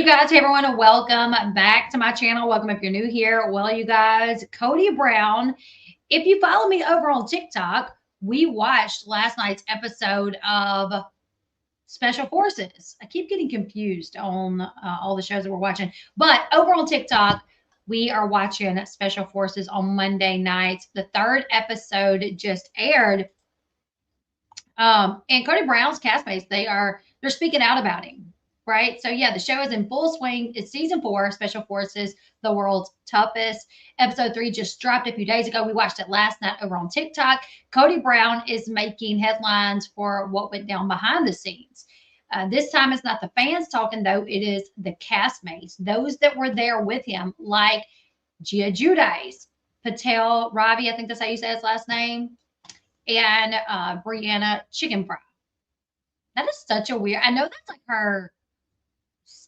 guys. Hey, everyone. Welcome back to my channel. Welcome if you're new here. Well, you guys, Kody Brown. If you follow me over on TikTok, we watched last night's episode of Special Forces. I keep getting confused on all the shows that we're watching. But over on TikTok, we are watching Special Forces on Monday nights. The third episode just aired. And Kody Brown's castmates, they're speaking out about him. Right. So, yeah, the show is in full swing. It's season 4, Special Forces, the world's toughest. Episode 3 just dropped a few days ago. We watched it last night over on TikTok. Kody Brown is making headlines for what went down behind the scenes. This time it's not the fans talking, though. It is the castmates, those that were there with him, like Gia Guidice, Patel, Robbie, I think that's how you say his last name, and Brianna Chickenfry. That is such a weird, I know that's like her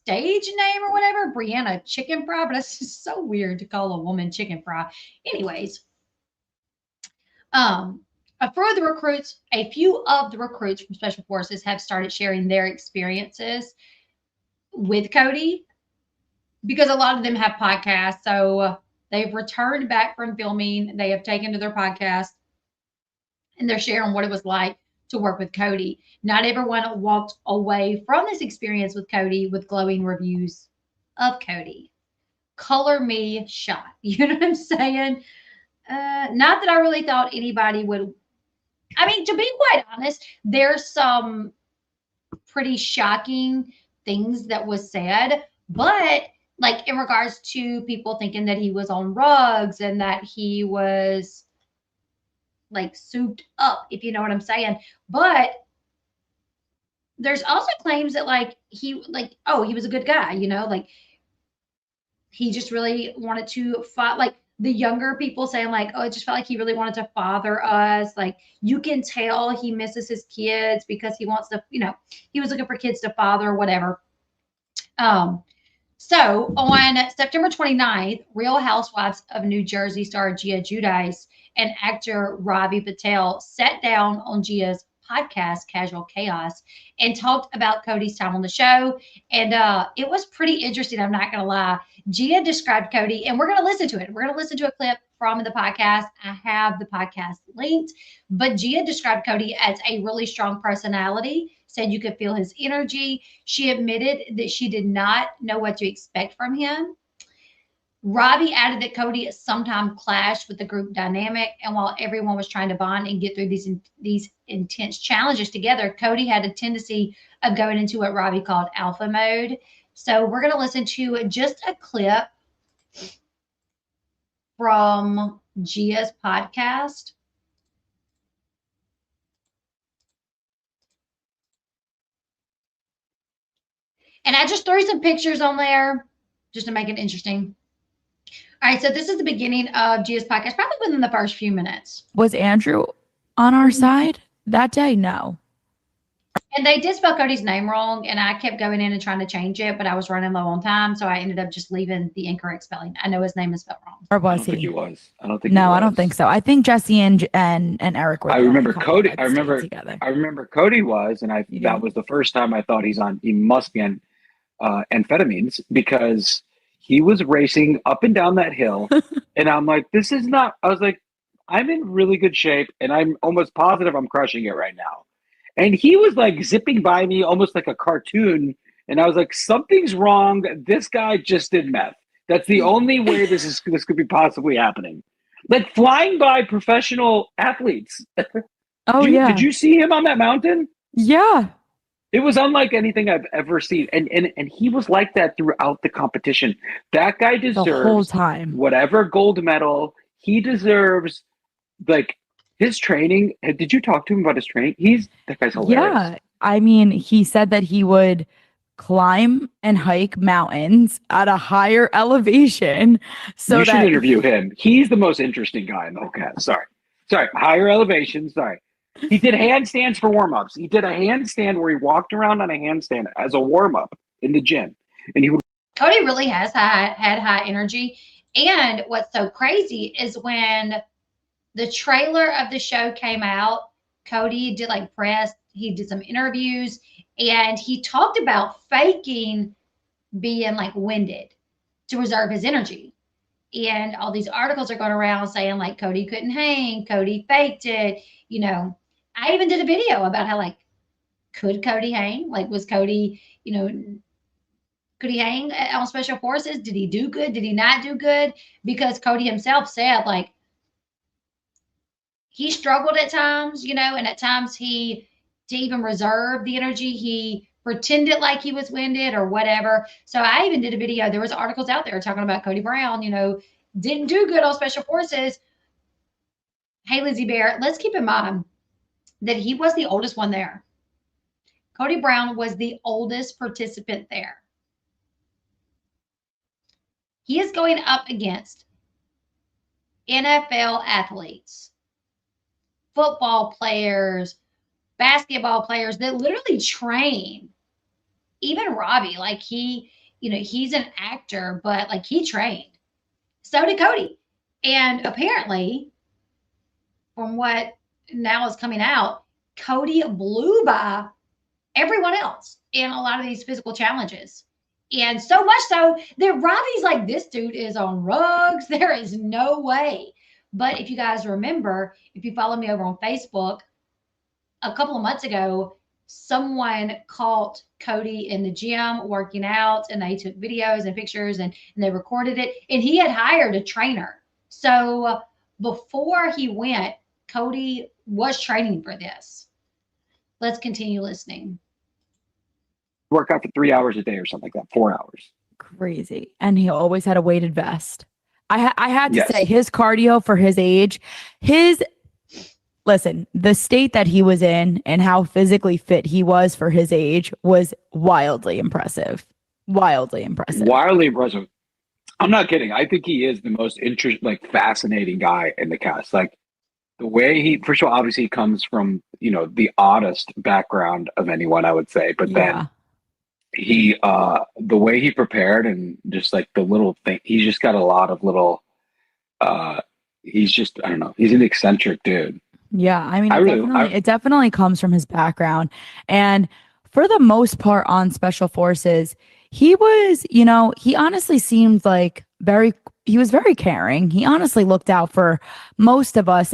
stage name or whatever, Brianna Chickenfry, but it's just so weird to call a woman chicken fry. Anyways, a few of the recruits from Special Forces have started sharing their experiences with Kody because a lot of them have podcasts. So they've returned back from filming. They have taken to their podcast and they're sharing what it was like to work with Kody. Not everyone walked away from this experience with Kody with glowing reviews of Kody. Color me shocked. You know what I'm saying? Not that I really thought anybody would. I mean, to be quite honest, there's some pretty shocking things that was said, but like in regards to people thinking that he was on drugs and that he was like souped up, if you know what I'm saying. But there's also claims that he was a good guy, like he just really wanted to fight, like the younger people saying like, oh, it just felt like he really wanted to father us. Like you can tell he misses his kids because he wants to, he was looking for kids to father or whatever. So on September 29th, Real Housewives of New Jersey star Gia Guidice and actor Robbie Patel sat down on Gia's podcast, Casual Chaos, and talked about Kody's time on the show. And it was pretty interesting. I'm not going to lie. Gia described Kody, and we're going to listen to it. We're going to listen to a clip from the podcast. I have the podcast linked, but Gia described Kody as a really strong personality, said you could feel his energy. She admitted that she did not know what to expect from him. Robbie added that Kody sometimes clashed with the group dynamic, and while everyone was trying to bond and get through these intense challenges together, Kody had a tendency of going into what Robbie called alpha mode. So we're going to listen to just a clip from Gia's podcast. And I just threw some pictures on there just to make it interesting. All right, so this is the beginning of Gia's podcast, probably within the first few minutes. Was Andrew on our side that day? No. And they did spell Kody's name wrong, and I kept going in and trying to change it, but I was running low on time, so I ended up just leaving the incorrect spelling. I know his name is spelled wrong. Or was I don't think he was. I don't think. No, he was. I don't think so. I think Jesse and Eric were. I remember Kody. I remember Kody was, and that was the first time I thought he must be on amphetamines because he was racing up and down that hill, and I'm like, this is not. I was like, I'm in really good shape, and I'm almost positive I'm crushing it right now. And he was like zipping by me almost like a cartoon. And I was like, something's wrong. This guy just did meth. That's the only way this could be possibly happening. Like flying by professional athletes. Oh, yeah. Did you see him on that mountain? Yeah. It was unlike anything I've ever seen. And he was like that throughout the competition. That guy deserves the whole time. Whatever gold medal he deserves, like, his training. Did you talk to him about his training? That guy's hilarious. Yeah. I mean, he said that he would climb and hike mountains at a higher elevation. So you should interview him. He's the most interesting guy in the whole cast. Sorry. Higher elevation. Sorry. He did handstands for warm-ups. He did a handstand where he walked around on a handstand as a warm-up in the gym. And he would. Cody really had high energy. And what's so crazy is when the trailer of the show came out, Kody did press, he did some interviews, and he talked about faking being like winded to reserve his energy. And all these articles are going around saying like Kody couldn't hang, Kody faked it. You know, I even did a video about how like, could Kody hang? Like, was Kody, you know, could he hang on special forces? Did he do good? Did he not do good? Because Kody himself said like he struggled at times, you know, and at times he, to even reserve the energy, he pretended like he was winded or whatever. So I even did a video. There was articles out there talking about Kody Brown, you know, didn't do good on special forces. Hey, Lizzie Bear, let's keep in mind that he was the oldest one there. Kody Brown was the oldest participant there. He is going up against NFL athletes, football players, basketball players that literally train. Even Robbie, like he, you know, he's an actor, but like he trained. So did Kody. And apparently, from what now is coming out, Kody blew by everyone else in a lot of these physical challenges. And so much so that Robbie's like, this dude is on rugs. There is no way. But if you guys remember, if you follow me over on Facebook, a couple of months ago, someone caught Kody in the gym working out, and they took videos and pictures and they recorded it. And he had hired a trainer. So before he went, Kody was training for this. Let's continue listening. Work out for 3 hours a day or something like that, 4 hours. Crazy. And he always had a weighted vest. I had to Yes. say his cardio for his age, listen, the state that he was in and how physically fit he was for his age was wildly impressive. Wildly impressive. Wildly impressive. I'm not kidding. I think he is the most fascinating guy in the cast. Like the way he, first of all, obviously comes from, you know, the oddest background of anyone, I would say. But then he, the way he prepared and just like the little thing, he's just got a lot of little, he's just, I don't know, he's an eccentric dude. Yeah, I mean, it definitely comes from his background. And for the most part on special forces, he was, you know, he honestly seemed like he was very caring. He honestly looked out for most of us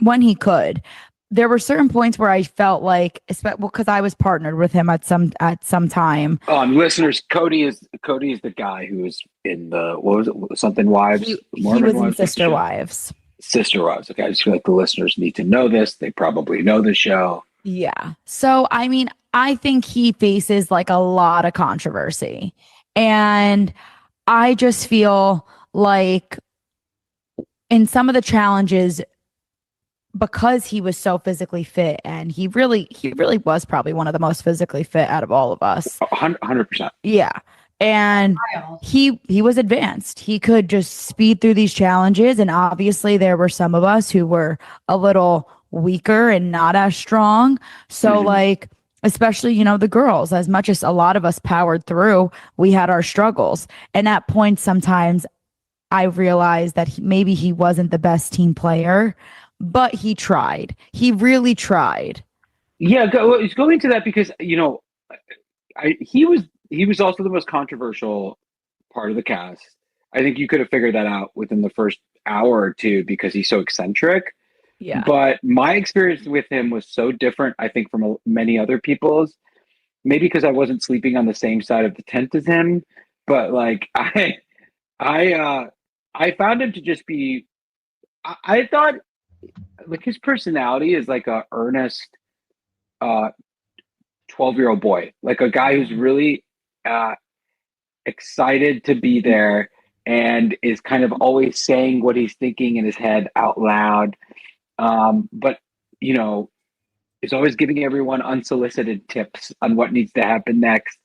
when he could. There were certain points where I felt like, because I was partnered with him at some time. Listeners, Kody is the guy who was in the, what was it, something Wives? He was in Sister Wives. Sister Wives. Okay, I just feel like the listeners need to know this. They probably know the show. Yeah. So, I mean, I think he faces like a lot of controversy. And I just feel like in some of the challenges, because he was so physically fit, and he really was probably one of the most physically fit out of all of us. 100%. Yeah. And he was advanced. He could just speed through these challenges. And obviously there were some of us who were a little weaker and not as strong. So like, especially, you know, the girls, as much as a lot of us powered through, we had our struggles. And at points, sometimes I realized that maybe he wasn't the best team player, but he tried. He really tried. Yeah. Going to that because, you know, he was also the most controversial part of the cast. I think you could have figured that out within the first hour or two because he's so eccentric. Yeah. But my experience with him was so different, I think, from many other people's. Maybe because I wasn't sleeping on the same side of the tent as him. But like I found him to just be. I thought like his personality is like a earnest 12-year-old boy, like a guy who's really excited to be there and is kind of always saying what he's thinking in his head out loud. But, you know, is always giving everyone unsolicited tips on what needs to happen next,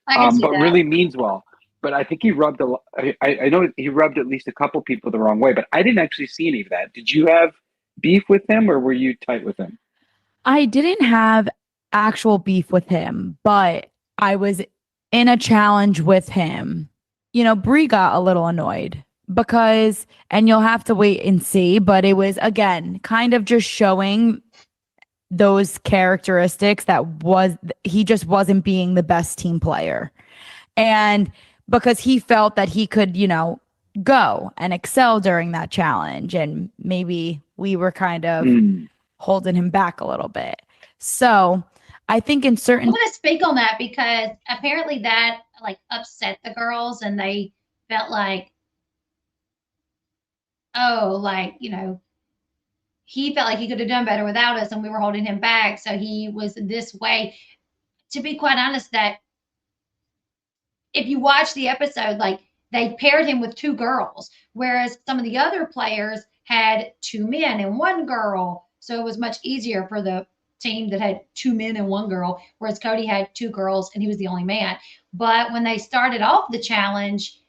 but really means well. But I think he rubbed I know he rubbed at least a couple people the wrong way, but I didn't actually see any of that. Did you have beef with him or were you tight with him? I didn't have actual beef with him, but I was in a challenge with him. You know, Brie got a little annoyed because, and you'll have to wait and see, but it was, again, kind of just showing those characteristics that he just wasn't being the best team player. And because he felt that he could, go and excel during that challenge. And maybe we were kind of holding him back a little bit. So I think in certain. I'm going to speak on that because apparently that like upset the girls and they felt like, oh, like, he felt like he could have done better without us and we were holding him back. So he was this way. To be quite honest, that if you watch the episode, like they paired him with two girls, whereas some of the other players had two men and one girl. So it was much easier for the team that had two men and one girl, whereas Kody had two girls and he was the only man. But when they started off the challenge,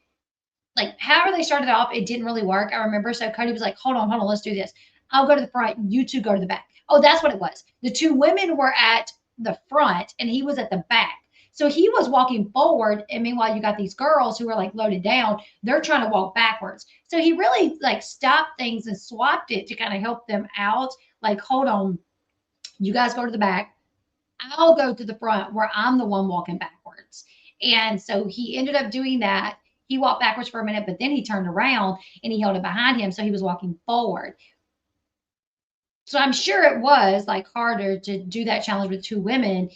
like however they started off, it didn't really work. I remember. So Kody was like, hold on, let's do this. I'll go to the front. You two go to the back. Oh, that's what it was. The two women were at the front and he was at the back. So he was walking forward. And meanwhile, you got these girls who are like loaded down. They're trying to walk backwards. So he really like stopped things and swapped it to kind of help them out. Like, hold on, you guys go to the back. I'll go to the front where I'm the one walking backwards. And so he ended up doing that. He walked backwards for a minute, but then he turned around and he held it behind him. So he was walking forward. So I'm sure it was like harder to do that challenge with two women.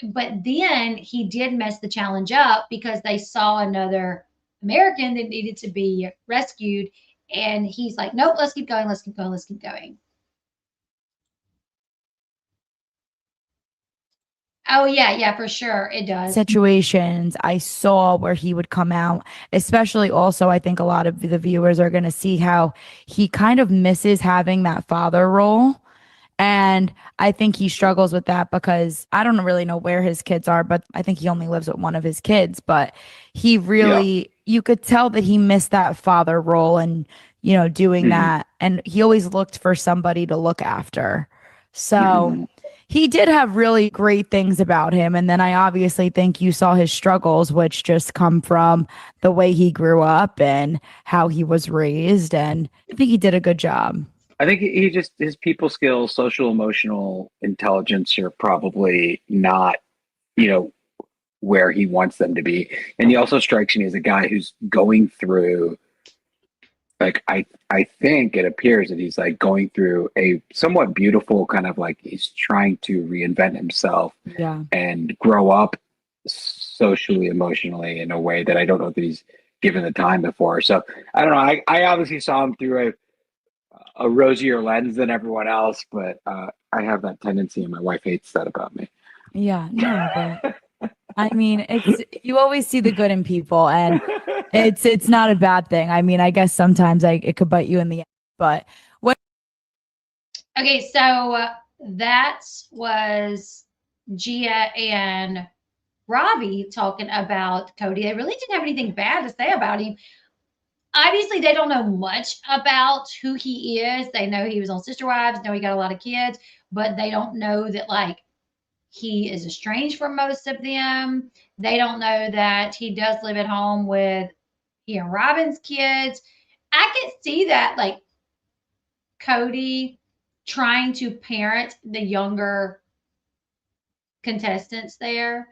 But then he did mess the challenge up because they saw another American that needed to be rescued. And he's like, nope, let's keep going. Let's keep going. Let's keep going. Oh, yeah, for sure. It does. Situations I saw where he would come out, especially also, I think a lot of the viewers are going to see how he kind of misses having that father role. And I think he struggles with that because I don't really know where his kids are, but I think he only lives with one of his kids. But he really, you could tell that he missed that father role and, doing that. And he always looked for somebody to look after. So he did have really great things about him. And then I obviously think you saw his struggles, which just come from the way he grew up and how he was raised. And I think he did a good job. I think his people skills, social emotional intelligence are probably not, where he wants them to be. And he also strikes me as a guy who's going through, like, I think it appears that he's like going through a somewhat beautiful kind of like he's trying to reinvent himself and grow up socially, emotionally in a way that I don't know that he's given the time before. So I don't know. I obviously saw him through a rosier lens than everyone else, but I have that tendency and my wife hates that about me. Yeah, no, but I mean, you always see the good in people and it's not a bad thing. I mean, I guess sometimes it could bite you in the ass, but what? Okay, so that was Gia and Robbie talking about Kody. They really didn't have anything bad to say about him. Obviously, they don't know much about who he is. They know he was on Sister Wives, know he got a lot of kids, but they don't know that like he is estranged from most of them. They don't know that he does live at home with he and Robin's kids. I could see that like Kody trying to parent the younger contestants there,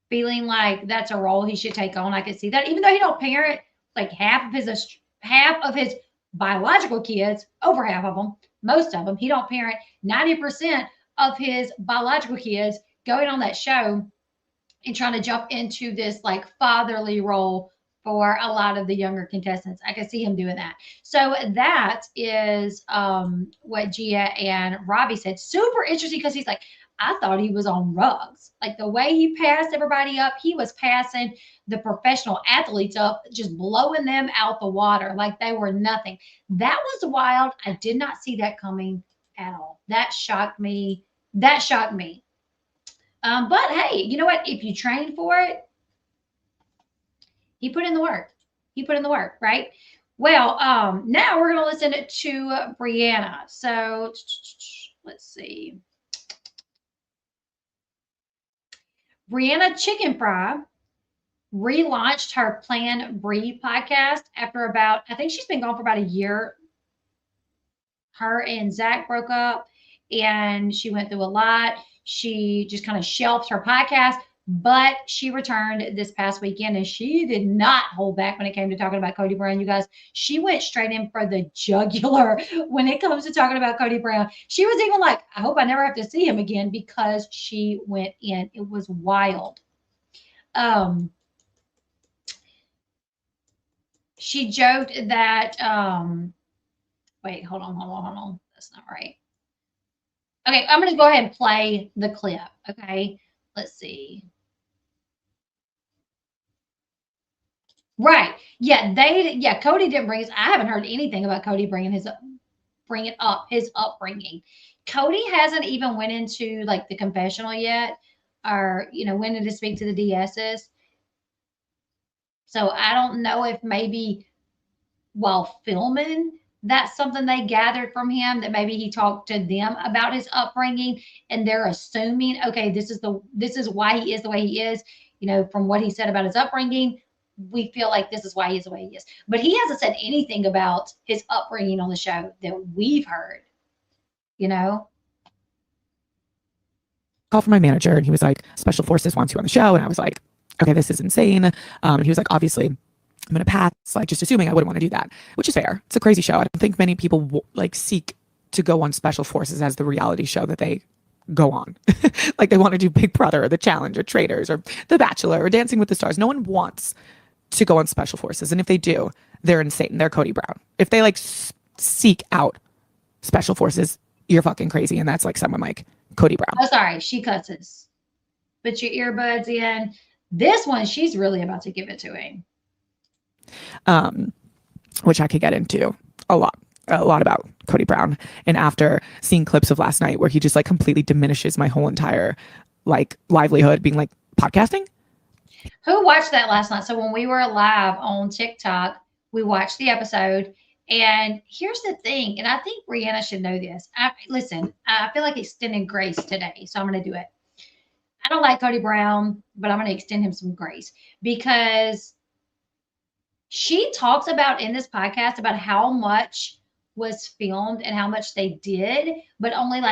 feeling like that's a role he should take on. I could see that, even though he don't parent like half of his biological kids, over half of them, most of them, he don't parent 90% of his biological kids going on that show and trying to jump into this like fatherly role for a lot of the younger contestants. I can see him doing that. So that is what Gia and Robbie said. Super interesting because he's like, I thought he was on rugs. Like the way he passed everybody up, he was passing the professional athletes up, just blowing them out the water like they were nothing. That was wild. I did not see that coming at all. That shocked me. But hey, you know what? If you train for it, he put in the work. Right? Well, now we're going to listen to Brianna. So let's see. Brianna Chickenfry relaunched her Planbri podcast after about, I think she's been gone for about a year. Her and Zach broke up and she went through a lot. She just kind of shelved her podcast, But she returned this past weekend and she did not hold back when it came to talking about Kody Brown, you guys. She went straight in for the jugular when it comes to talking about Kody Brown. She was even like, I hope I never have to see him again, because she went in. It was wild. She joked that, wait, hold on. That's not right. Okay, I'm going to go ahead and play the clip. Okay, let's see. Right. Yeah, Kody didn't bring his, I haven't heard anything about Kody bringing up his upbringing. Kody hasn't even went into like the confessional yet, or, went in to speak to the DSs. So I don't know if maybe while filming, that's something they gathered from him, that maybe he talked to them about his upbringing and they're assuming, okay, this is why he is the way he is, from what he said about his upbringing. We feel like this is why he's the way he is. But he hasn't said anything about his upbringing on the show that we've heard, Call from my manager and he was like, Special Forces wants you on the show. And I was like, okay, this is insane. And he was like, obviously, I'm going to pass. Like, just assuming I wouldn't want to do that, which is fair. It's a crazy show. I don't think many people seek to go on Special Forces as the reality show that they go on. Like, they want to do Big Brother or The Challenge or Traitors or The Bachelor or Dancing with the Stars. No one wants to go on Special Forces. And if they do, they're insane. They're Kody Brown. If they seek out Special Forces, you're fucking crazy. And that's like someone like Kody Brown. Oh, sorry. She cusses. Put your earbuds in. This one, she's really about to give it to him. Which I could get into a lot about Kody Brown. And after seeing clips of last night where he just completely diminishes my whole entire livelihood, being like, podcasting. Who watched that last night? So when we were live on TikTok, we watched the episode. And here's the thing, and I think Brianna should know this. Listen, I feel like extending grace today, so I'm going to do it. I don't like Kody Brown, but I'm going to extend him some grace, because she talks about in this podcast about how much was filmed and how much they did, but only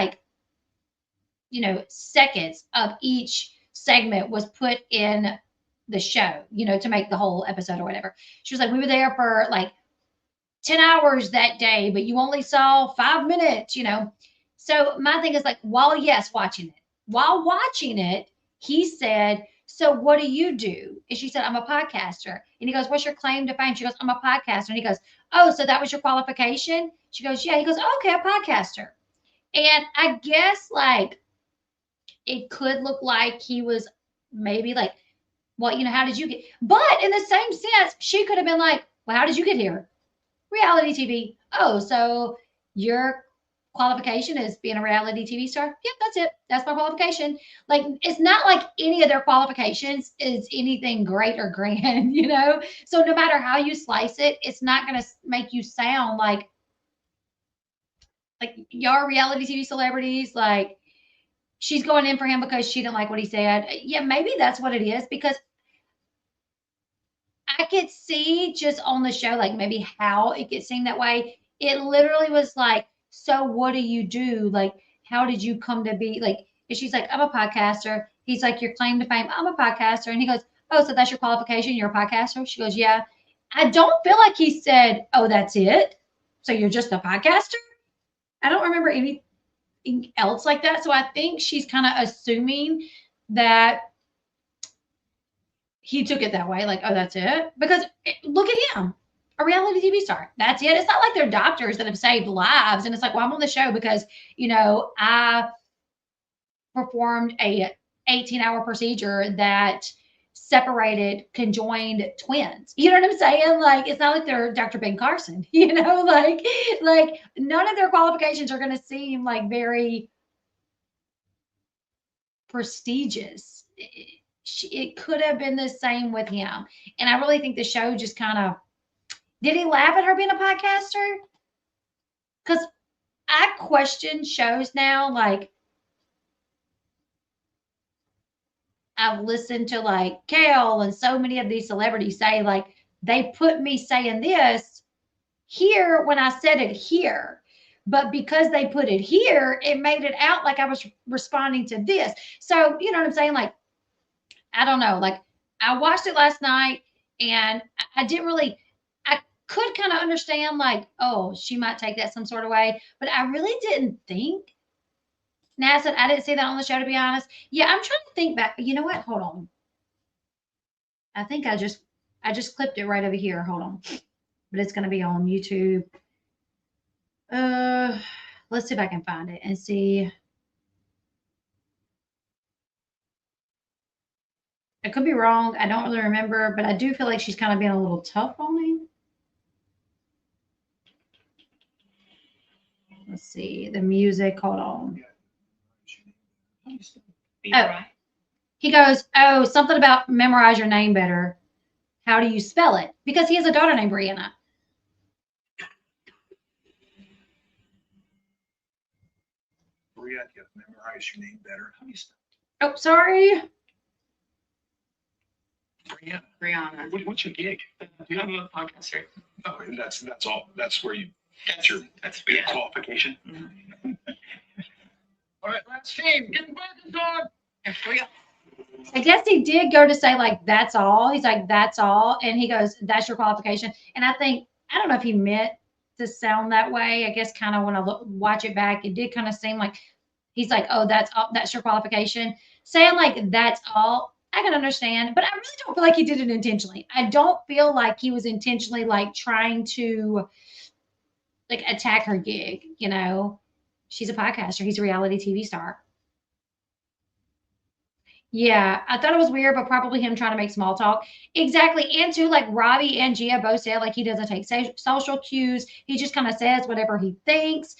seconds of each segment was put in the show, to make the whole episode or whatever. She was like, we were there for 10 hours that day, but you only saw 5 minutes, So my thing is while watching it, he said, so what do you do? And she said, I'm a podcaster. And he goes, what's your claim to fame? She goes, I'm a podcaster. And he goes, oh, so that was your qualification? She goes, yeah. He goes, oh, okay, a podcaster. And I guess it could look like he was maybe well, how did you get? But in the same sense, she could have been like, well, how did you get here? Reality TV. Oh, so your qualification is being a reality TV star? Yep, that's it. That's my qualification. It's not like any of their qualifications is anything great or grand, So no matter how you slice it, it's not going to make you sound like y'all reality TV celebrities. She's going in for him because she didn't like what he said. Yeah, maybe that's what it is, because I could see just on the show, maybe how it could seem that way. It literally was so what do you do? How did you come to be and she's like, I'm a podcaster. He's like, your claim to fame, I'm a podcaster. And he goes, oh, so that's your qualification? You're a podcaster? She goes, yeah. I don't feel like he said, oh, that's it. So you're just a podcaster? I don't remember anything else like that. So I think she's kind of assuming that he took it that way, oh, that's it. Because look at him, a reality TV star. That's it. It's not like they're doctors that have saved lives. And it's well, I'm on the show because, I performed a 18-hour procedure that separated conjoined twins. You know what I'm saying? It's not like they're Dr. Ben Carson, none of their qualifications are going to seem very prestigious. It could have been the same with him. And I really think the show just kind of, did he laugh at her being a podcaster? Because I question shows now. I've listened to Kale and so many of these celebrities say they put me saying this here when I said it here. But because they put it here, it made it out like I was responding to this. So, you know what I'm saying? I don't know. Like, I watched it last night and I didn't really, I could kind of understand, like, oh, she might take that some sort of way, but I really didn't think. NASA, I didn't see that on the show, to be honest. Yeah, I'm trying to think back. You know what? Hold on. I think I just clipped it right over here. Hold on. But it's going to be on YouTube. Let's see if I can find it and see. I could be wrong. I don't really remember, but I do feel like she's kind of being a little tough on him. Let's see. The music. Hold on. Oh, he goes, oh, something about memorize your name better. How do you spell it? Because he has a daughter named Brianna. Bria, you have to memorize your name better. How do you spell it? Oh, sorry. Brianna. What's your gig? Do you have a podcast here? Oh, that's all. That's where you get your qualification. Mm-hmm. All right, last team. Get the buckets on. Here we go. I guess he did go to say, like, that's all. He's like, that's all. And he goes, that's your qualification. And I think, I don't know if he meant to sound that way. I guess kind of when I watch it back, it did kind of seem like he's like, oh, that's all, that's your qualification. Saying like, that's all, I can understand, but I really don't feel like he did it intentionally. I don't feel like he was intentionally like trying to like attack her gig. You know, she's a podcaster. He's a reality TV star. Yeah, I thought it was weird, but probably him trying to make small talk. Exactly. And too, like Robbie and Gia both said, like he doesn't take social cues. He just kind of says whatever he thinks.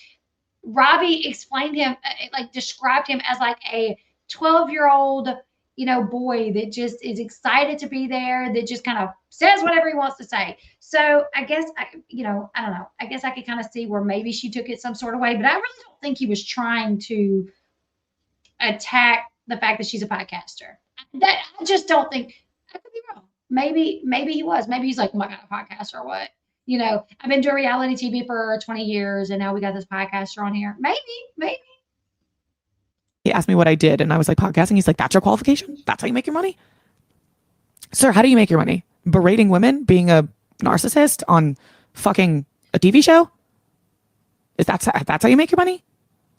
Robbie explained him, like described him as like a 12-year-old, you know, boy that just is excited to be there, that just kind of says whatever he wants to say. So I guess, I don't know. I guess I could kind of see where maybe she took it some sort of way, but I really don't think he was trying to attack the fact that she's a podcaster. That I just don't think. I could be wrong. Maybe he was. Maybe he's like, oh my God, a podcaster or what? You know, I've been doing reality TV for 20 years and now we got this podcaster on here. Maybe. He asked me what I did and I was like, podcasting. He's like, that's your qualification? That's how you make your money? Sir, how do you make your money? Berating women, being a narcissist on fucking a TV show? That's how you make your money?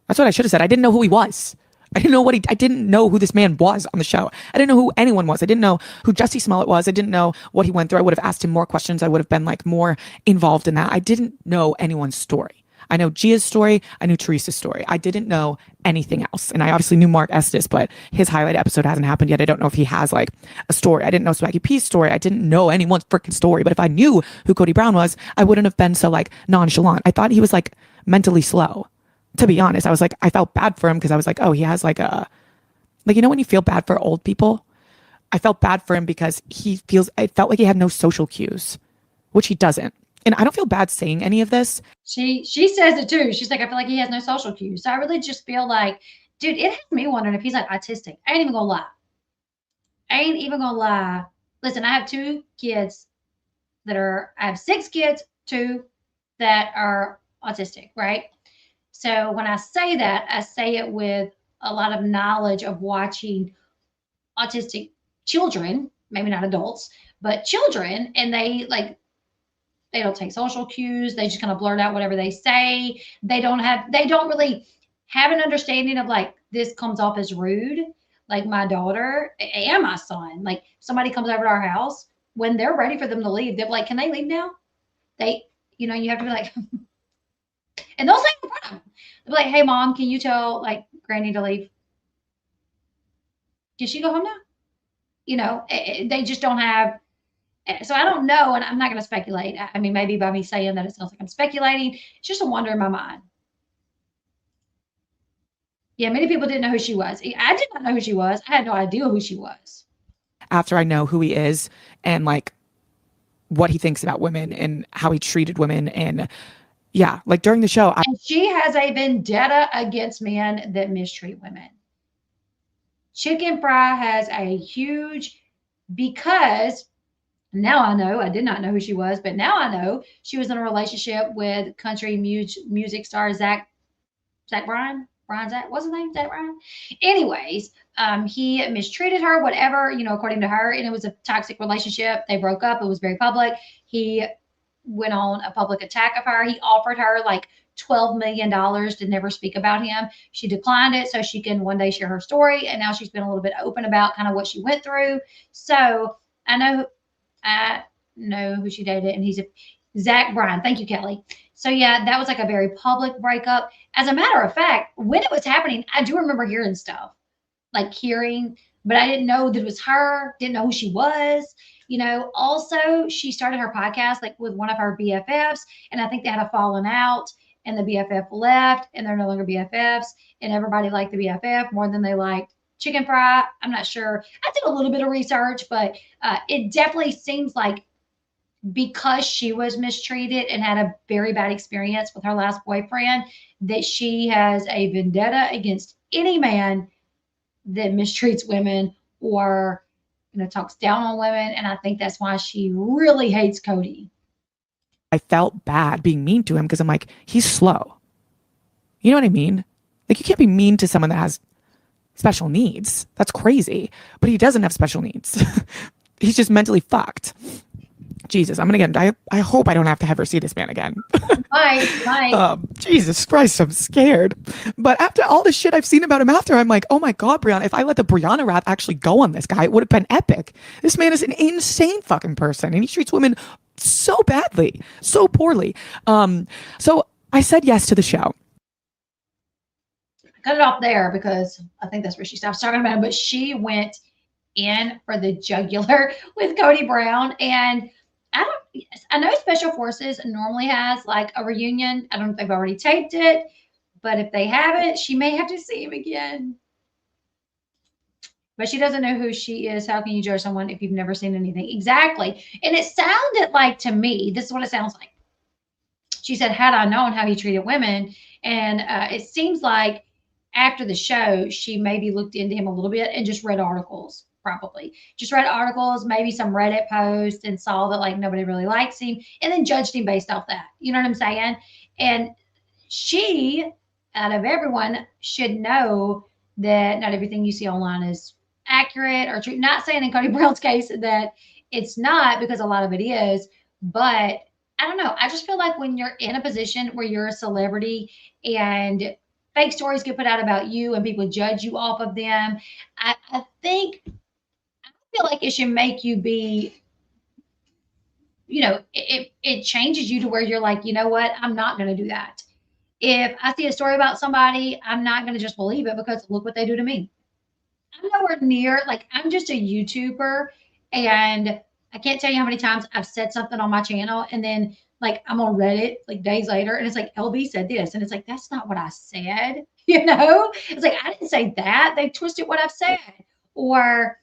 That's what I should have said. I didn't know who he was. I didn't know who this man was on the show. I didn't know who anyone was. I didn't know who Jussie Smollett was. I didn't know what he went through. I would have asked him more questions. I would have been like more involved in that. I didn't know anyone's story. I know Gia's story. I knew Teresa's story. I didn't know anything else. And I obviously knew Mark Estes, but his highlight episode hasn't happened yet. I don't know if he has like a story. I didn't know Swaggy P's story. I didn't know anyone's freaking story. But if I knew who Kody Brown was, I wouldn't have been so like nonchalant. I thought he was like mentally slow. To be honest, I was like, I felt bad for him because I was like, oh, he has like a, like, you know, when you feel bad for old people, I felt bad for him because it felt like he had no social cues, which he doesn't. And I don't feel bad saying any of this. She says it too. She's like, I feel like he has no social cues. So I really just feel like, dude, it has me wondering if he's like autistic. I ain't even gonna lie. Listen, I have 2 kids I have 6 kids, 2 that are autistic, right? So when I say that, I say it with a lot of knowledge of watching autistic children, maybe not adults, but children, and they don't take social cues. They just kind of blurt out whatever they say. They don't really have an understanding of like, this comes off as rude. Like my daughter and my son, like somebody comes over to our house, when they're ready for them to leave, they're like, can they leave now? You have to be like, and they'll say in front of them. They'll be like, hey mom, can you tell like Granny to leave? Can she go home now? They just don't have. So I don't know, and I'm not going to speculate. I mean, maybe by me saying that, it sounds like I'm speculating. It's just a wonder in my mind. Yeah, many people didn't know who she was. I did not know who she was. I had no idea who she was. After I know who he is and like what he thinks about women and how he treated women, and yeah, like during the show. And she has a vendetta against men that mistreat women. Chickenfry has a huge, because now I know, I did not know who she was, but now I know she was in a relationship with country music star Zach Bryan. Brian, what's his name? Zach Bryan? Anyways, he mistreated her, whatever, according to her, and it was a toxic relationship. They broke up. It was very public. He went on a public attack of her. He offered her like $12 million to never speak about him. She declined it so she can one day share her story. And now she's been a little bit open about kind of what she went through. So I know who she dated, and he's Zach Bryan. Thank you, Kelly. So yeah, that was like a very public breakup. As a matter of fact, when it was happening, I do remember hearing stuff, but I didn't know that it was her, didn't know who she was. Also she started her podcast like with one of her BFFs, and I think they had a falling out, and the BFF left, and they're no longer BFFs, and everybody liked the BFF more than they liked Chickenfry. I'm not sure. I did a little bit of research, but it definitely seems like because she was mistreated and had a very bad experience with her last boyfriend, that she has a vendetta against any man that mistreats women or talks down on women. And I think that's why she really hates Kody. I felt bad being mean to him because I'm like, he's slow. You know what I mean? Like, you can't be mean to someone that has special needs. That's crazy. But he doesn't have special needs. He's just mentally fucked. Jesus, I'm going to get, I hope I don't have to ever see this man again. Bye. Jesus Christ, I'm scared. But after all the shit I've seen about him after, I'm like, oh my God, Brianna, if I let the Brianna wrath actually go on this guy, it would have been epic. This man is an insane fucking person, and he treats women so badly, so poorly. So I said yes to the show. Cut it off there because I think that's where she stops talking about it. But she went in for the jugular with Kody Brown, and I know Special Forces normally has like a reunion. I don't know if they've already taped it, but if they haven't, she may have to see him again. But she doesn't know who she is. How can you judge someone if you've never seen anything? Exactly. And it sounded like, to me, this is what it sounds like. She said, had I known how he treated women. And it seems like after the show, she maybe looked into him a little bit and just read articles. Probably just read articles, maybe some Reddit posts, and saw that like nobody really likes him, and then judged him based off that. You know what I'm saying? And she, out of everyone, should know that not everything you see online is accurate or true. Not saying in Kody Brown's case that it's not, because a lot of it is, but I don't know. I just feel like when you're in a position where you're a celebrity and fake stories get put out about you and people judge you off of them, I feel like it should make you be, it changes you to where you're like, you know what? I'm not going to do that. If I see a story about somebody, I'm not going to just believe it because look what they do to me. I'm nowhere near, like, I'm just a YouTuber, and I can't tell you how many times I've said something on my channel, and then like I'm on Reddit like days later, and it's like, Elle Bee said this, and it's like, that's not what I said. It's like, I didn't say that. They twisted what I've said. Or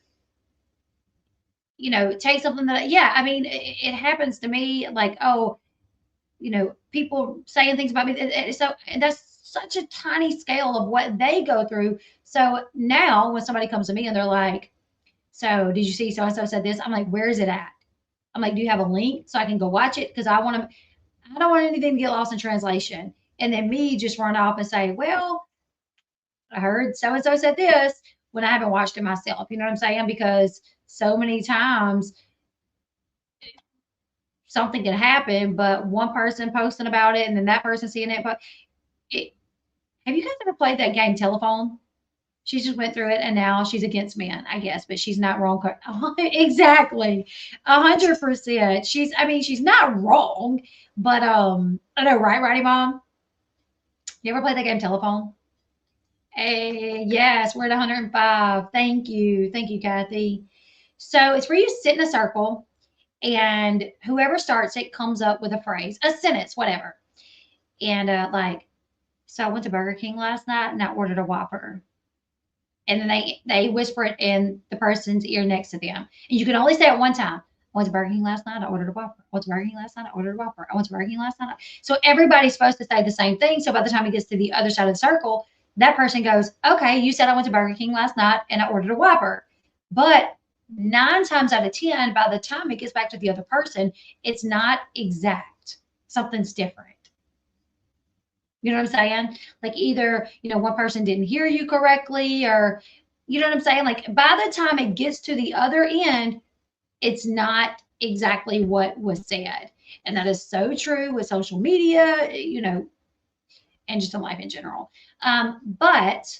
take something that, it happens to me, like, people saying things about me. So that's such a tiny scale of what they go through. So now when somebody comes to me and they're like, so did you see so-and-so said this? I'm like, where is it at? I'm like, do you have a link so I can go watch it? Because I don't want anything to get lost in translation. And then me just run off and say, well, I heard so-and-so said this, when I haven't watched it myself. You know what I'm saying? Because so many times something can happen, but one person posting about it and then that person seeing it. But have you guys ever played that game Telephone? She just went through it, and now she's against men, I guess, but she's not wrong. Exactly. 100%. She's not wrong, but I know, right, Righty Mom? You ever played that game Telephone? Hey, yes, we're at 105. Thank you, Kathy. So it's where you sit in a circle, and whoever starts it comes up with a phrase, a sentence, whatever. And so I went to Burger King last night and I ordered a Whopper. And then they whisper it in the person's ear next to them. And you can only say it one time. I went to Burger King last night, I ordered a Whopper. I went to Burger King last night, I ordered a Whopper. I went to Burger King last night. So everybody's supposed to say the same thing. So by the time it gets to the other side of the circle, that person goes, okay, you said I went to Burger King last night and I ordered a Whopper. But 9 times out of 10, by the time it gets back to the other person, it's not exact. Something's different. You know what I'm saying? Like either, one person didn't hear you correctly or, you know what I'm saying? Like by the time it gets to the other end, it's not exactly what was said. And that is so true with social media, and just in life in general. But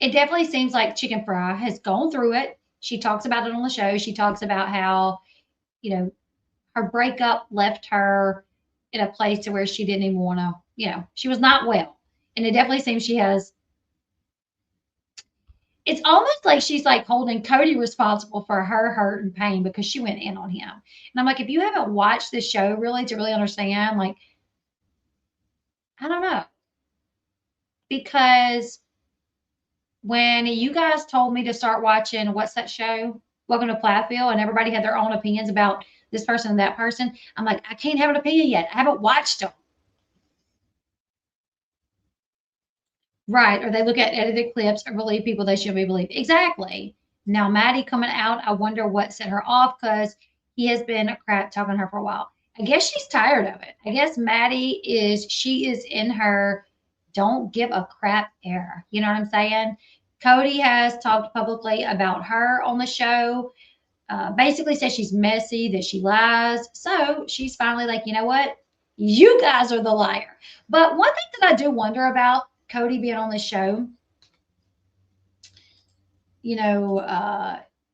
it definitely seems like Chickenfry has gone through it. She talks about it on the show. She talks about how, her breakup left her in a place to where she didn't even want to, she was not well. And it definitely seems she has. It's almost like she's like holding Kody responsible for her hurt and pain because she went in on him. And I'm like, if you haven't watched this show really to really understand, like, I don't know. Because when you guys told me to start watching, what's that show? Welcome to Plathville, and everybody had their own opinions about this person and that person. I'm like, I can't have an opinion yet. I haven't watched them. Right. Or they look at edited clips and believe people they shouldn't be believed. Exactly. Now, Maddie coming out, I wonder what set her off because he has been crap talking to her for a while. I guess she's tired of it. I guess Maddie she is in her don't give a crap era. You know what I'm saying? Kody has talked publicly about her on the show. Basically says she's messy, that she lies. So she's finally like, you know what? You guys are the liar. But one thing that I do wonder about Kody being on the show,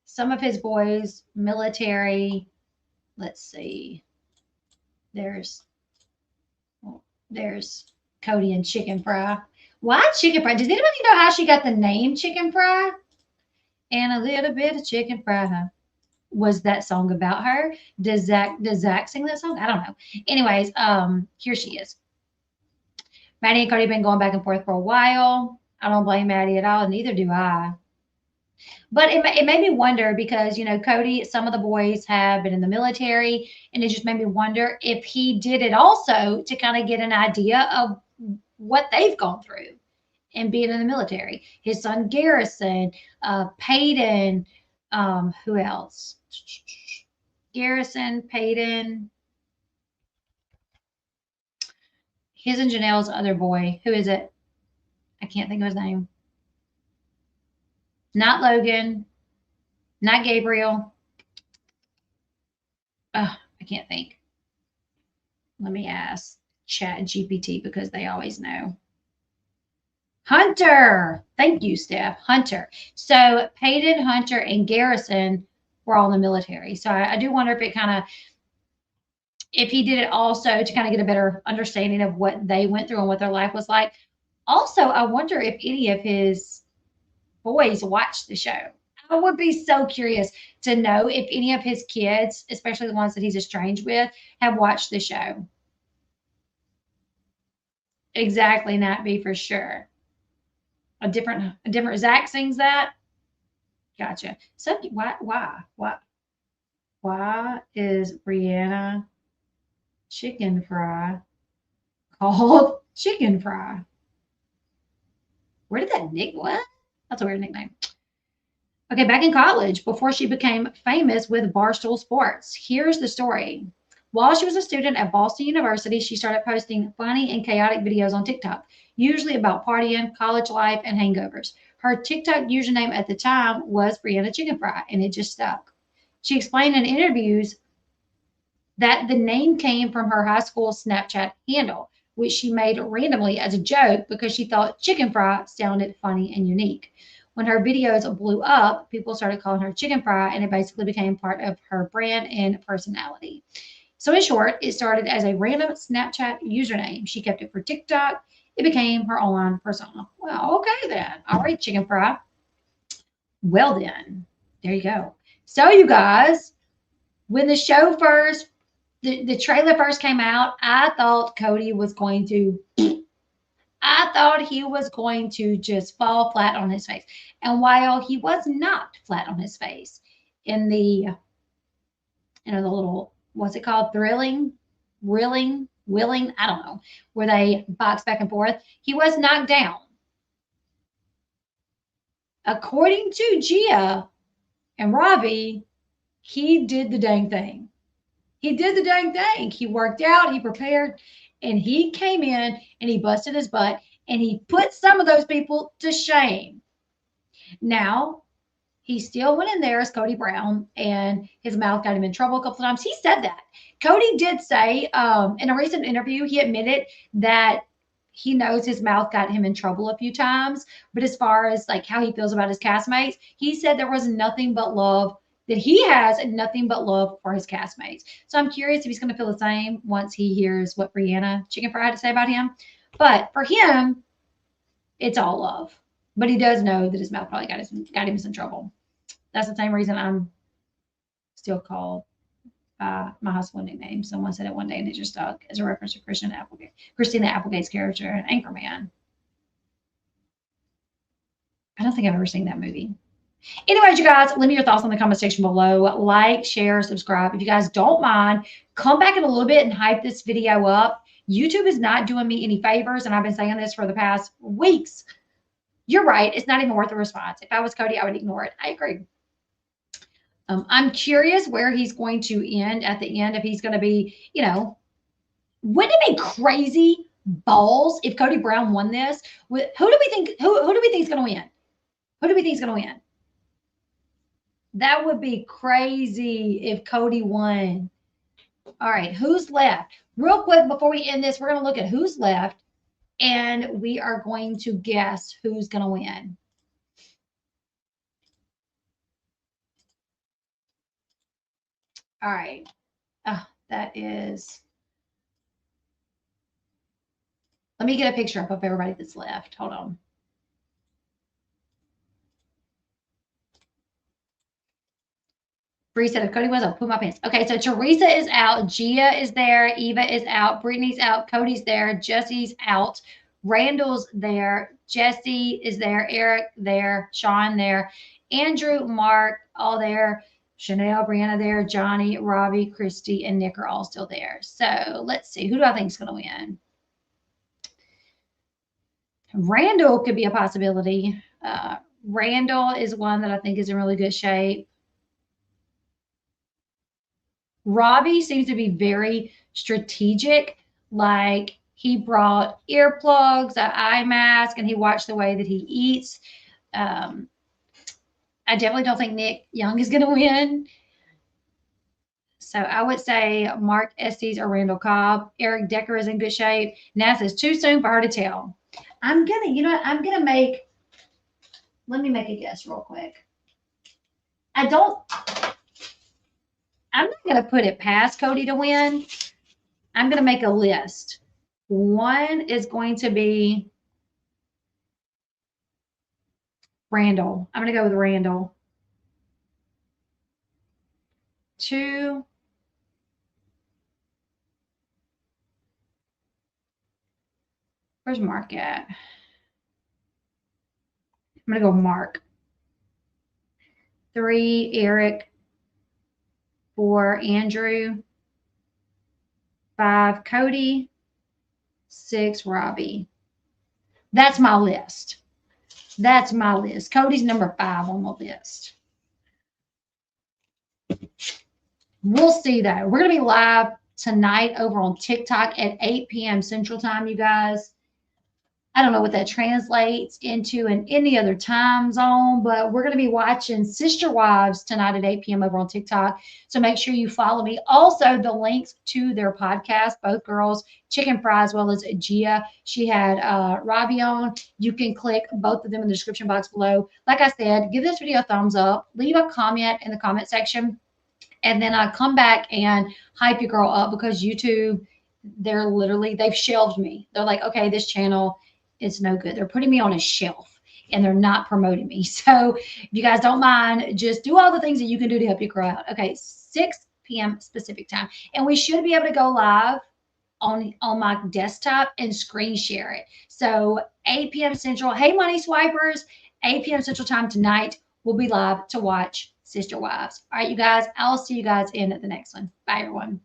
some of his boys, military, let's see, there's Kody and Chickenfry. Why Chickenfry? Does anybody know how she got the name Chickenfry? And a little bit of Chickenfry. Was that song about her? Does Zach sing that song? I don't know. Anyways, here she is. Maddie and Kody been going back and forth for a while. I don't blame Maddie at all, neither do I. But it made me wonder because, Kody, some of the boys have been in the military, and it just made me wonder if he did it also to kind of get an idea of what they've gone through and being in the military. His son Garrison, Peyton, who else? Garrison, Peyton, his and Janelle's other boy. Who is it? I can't think of his name. Not Logan, not Gabriel. I can't think. Let me ask Chat GPT because they always know. Hunter. Thank you, Steph. Hunter. So Peyton, Hunter, and Garrison were all in the military. So I do wonder if he did it also to kind of get a better understanding of what they went through and what their life was like. Also, I wonder if any of his boys watched the show. I would be so curious to know if any of his kids, especially the ones that he's estranged with, have watched the show. Exactly, Nat B for sure. A different Zach sings that. Gotcha. So why is Brianna Chickenfry called Chickenfry? Where did that nick? What? That's a weird nickname. Okay, back in college, before she became famous with Barstool Sports, here's the story. While she was a student at Boston University, she started posting funny and chaotic videos on TikTok, usually about partying, college life, and hangovers. Her TikTok username at the time was Brianna Chickenfry, and it just stuck. She explained in interviews that the name came from her high school Snapchat handle, which she made randomly as a joke because she thought Chickenfry sounded funny and unique. When her videos blew up, people started calling her Chickenfry, and it basically became part of her brand and personality. So in short, it started as a random Snapchat username. She kept it for TikTok. It became her online persona. Well, okay then. All right, Chickenfry. Well then, there you go. So you guys, when the show first, the trailer first came out, I thought Kody was going to, I thought he was going to just fall flat on his face. And while he was not flat on his face in the, the little, what's it called? Willing, I don't know, where they box back and forth, he was knocked down. According to Gia and Robbie, he did the dang thing. He did the dang thing. He worked out, he prepared, and he came in and he busted his butt and he put some of those people to shame. Now, he still went in there as Kody Brown, and his mouth got him in trouble a couple of times. He said that. Kody did say in a recent interview, he admitted that he knows his mouth got him in trouble a few times. But as far as like how he feels about his castmates, he said there was nothing but love that he has and nothing but love for his castmates. So I'm curious if he's going to feel the same once he hears what Brianna Chickenfry had to say about him. But for him, it's all love. But he does know that his mouth probably got him in some trouble. That's the same reason I'm still called my high school nickname. Someone said it one day and it just stuck as a reference to Christina Applegate's character in Anchorman. I don't think I've ever seen that movie. Anyways, you guys, leave me your thoughts in the comment section below. Like, share, subscribe. If you guys don't mind, come back in a little bit and hype this video up. YouTube is not doing me any favors, and I've been saying this for the past weeks. You're right. It's not even worth a response. If I was Kody, I would ignore it. I agree. I'm curious where he's going to end at the end. If he's going to be, wouldn't it be crazy balls if Kody Brown won this? Who do we think? Who do we think is going to win? Who do we think is going to win? That would be crazy if Kody won. All right, who's left? Real quick before we end this, we're going to look at who's left. And we are going to guess who's going to win. All right. That is. Let me get a picture up of everybody that's left. Hold on. Bree said, if Kody wins, I'll put my pants. Okay, so Teresa is out. Gia is there. Eva is out. Brittany's out. Cody's there. Jesse's out. Randall's there. Jesse is there. Eric there. Sean there. Andrew, Mark, all there. Chanel, Brianna there. Johnny, Robbie, Christy, and Nick are all still there. So let's see. Who do I think is going to win? Randall could be a possibility. Randall is one that I think is in really good shape. Robbie seems to be very strategic. Like he brought earplugs, an eye mask, and he watched the way that he eats. I definitely don't think Nick Young is going to win. So I would say Mark Estes or Randall Cobb. Eric Decker is in good shape. Nat says too soon for her to tell. I'm going to, let me make a guess real quick. I'm not going to put it past Kody to win. I'm going to make a list. One is going to be Randall. I'm going to go with Randall. 2. Where's Mark at? I'm going to go Mark. 3, Eric. 4, Andrew. 5, Kody. 6, Robbie. That's my list. That's my list. Cody's number 5 on my list. We'll see, though. We're going to be live tonight over on TikTok at 8 p.m. Central Time, you guys. I don't know what that translates into in any other time zone, but we're going to be watching Sister Wives tonight at 8 p.m. over on TikTok. So make sure you follow me. Also, the links to their podcast, both girls, Chickenfry as well as Gia. She had Robbie on. You can click both of them in the description box below. Like I said, give this video a thumbs up. Leave a comment in the comment section. And then I come back and hype your girl up because YouTube, they've shelved me. They're like, okay, this channel is no good. They're putting me on a shelf and they're not promoting me. So if you guys don't mind, just do all the things that you can do to help you grow out. Okay, 6 p.m. Pacific time. And we should be able to go live on my desktop and screen share it. So 8 p.m. Central. Hey, Money Swipers, 8 p.m. Central time tonight. We'll be live to watch Sister Wives. All right, you guys, I'll see you guys in the next one. Bye, everyone.